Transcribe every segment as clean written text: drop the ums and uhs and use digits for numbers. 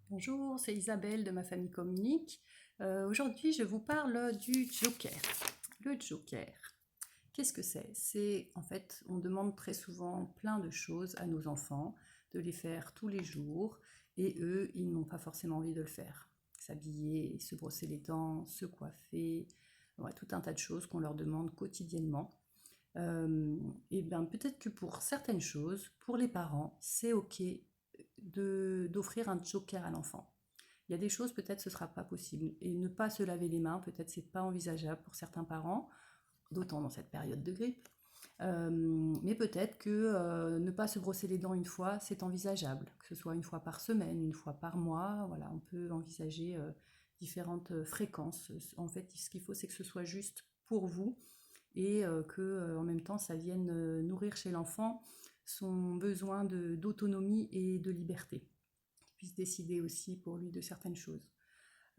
Bonjour, c'est Isabelle de ma famille Communique. Aujourd'hui, je vous parle du joker. Le joker, qu'est-ce que c'est? C'est en fait, on demande très souvent plein de choses à nos enfants, de les faire tous les jours, et eux, ils n'ont pas forcément envie de le faire. S'habiller, se brosser les dents, se coiffer, ouais, tout un tas de choses qu'on leur demande quotidiennement. Et bien peut-être que pour certaines choses, pour les parents, c'est ok d'offrir un joker à l'enfant. Il y a des choses, peut-être ce ne sera pas possible. Et ne pas se laver les mains, peut-être c'est pas envisageable pour certains parents, d'autant dans cette période de grippe. Mais peut-être que ne pas se brosser les dents une fois, c'est envisageable. Que ce soit une fois par semaine, une fois par mois, voilà, on peut envisager différentes fréquences. En fait, ce qu'il faut, c'est que ce soit juste pour vous et que en même temps, ça vienne nourrir chez l'enfant son besoin d'autonomie et de liberté, qu'il puisse décider aussi pour lui de certaines choses.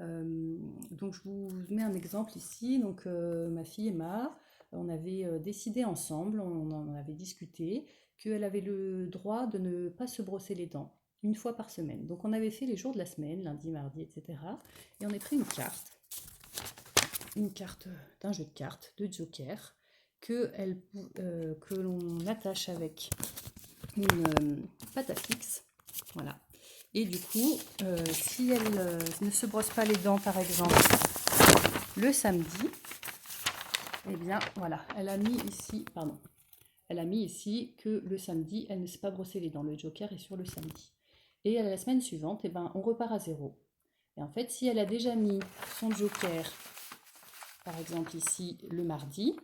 Donc je vous mets un exemple ici. Donc ma fille Emma, on avait décidé ensemble, on en avait discuté, qu'elle avait le droit de ne pas se brosser les dents une fois par semaine. Donc on avait fait les jours de la semaine, lundi, mardi, etc. Et on a pris une carte d'un jeu de cartes, de joker, que l'on attache avec une pâte à fixe. Voilà. Et du coup, si elle ne se brosse pas les dents, par exemple, le samedi, eh bien, voilà, elle a mis ici, pardon, elle a mis ici que le samedi, elle ne s'est pas brossé les dents. Le joker est sur le samedi. Et la semaine suivante, eh ben, on repart à zéro. Et en fait, si elle a déjà mis son joker, par exemple ici, le mardi,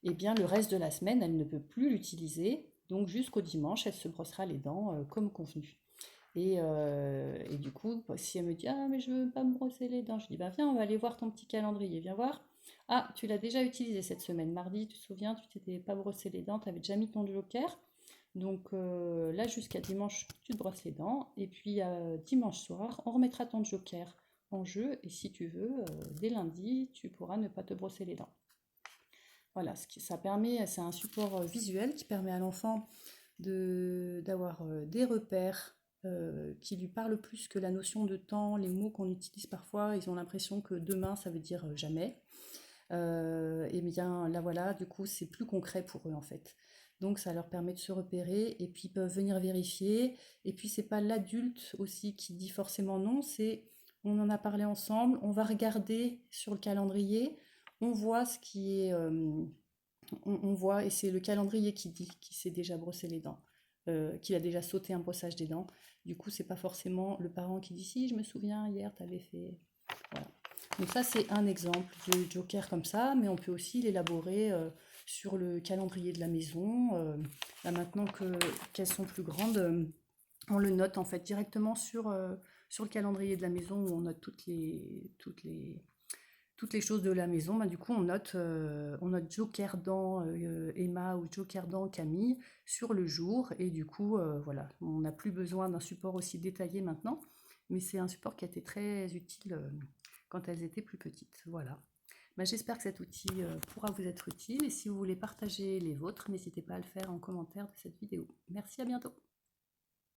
eh bien, le reste de la semaine, elle ne peut plus l'utiliser. Donc, jusqu'au dimanche, elle se brossera les dents comme convenu. Et du coup, si elle me dit «Ah, mais je veux pas me brosser les dents», je dis «Bah viens, on va aller voir ton petit calendrier, viens voir. Ah, tu l'as déjà utilisé cette semaine, mardi, tu te souviens, tu t'étais pas brossé les dents, tu avais déjà mis ton joker. Donc là, jusqu'à dimanche, tu te brosses les dents. Et puis dimanche soir, on remettra ton joker en jeu. Et si tu veux, dès lundi, tu pourras ne pas te brosser les dents.» Voilà, ça permet, c'est un support visuel qui permet à l'enfant d'avoir des repères qui lui parlent plus que la notion de temps, les mots qu'on utilise parfois. Ils ont l'impression que demain, ça veut dire jamais. Et bien là voilà, du coup, c'est plus concret pour eux en fait. Donc ça leur permet de se repérer et puis ils peuvent venir vérifier. Et puis c'est pas l'adulte aussi qui dit forcément non, c'est on en a parlé ensemble, on va regarder sur le calendrier, on voit ce qui est, on voit, et c'est le calendrier qui dit qu'il s'est déjà brossé les dents, qu'il a déjà sauté un brossage des dents. Du coup, c'est pas forcément le parent qui dit si, je me souviens, hier, tu avais fait. Voilà. Donc, ça, c'est un exemple de joker comme ça, mais on peut aussi l'élaborer sur le calendrier de la maison. Là, maintenant qu'elles sont plus grandes, on le note en fait directement sur le calendrier de la maison où on note toutes les choses de la maison. Bah, du coup, on note Joker dans Emma ou Joker dans Camille sur le jour. Et du coup, voilà, on n'a plus besoin d'un support aussi détaillé maintenant. Mais c'est un support qui a été très utile quand elles étaient plus petites. Voilà. Bah, j'espère que cet outil pourra vous être utile. Et si vous voulez partager les vôtres, n'hésitez pas à le faire en commentaire de cette vidéo. Merci, à bientôt.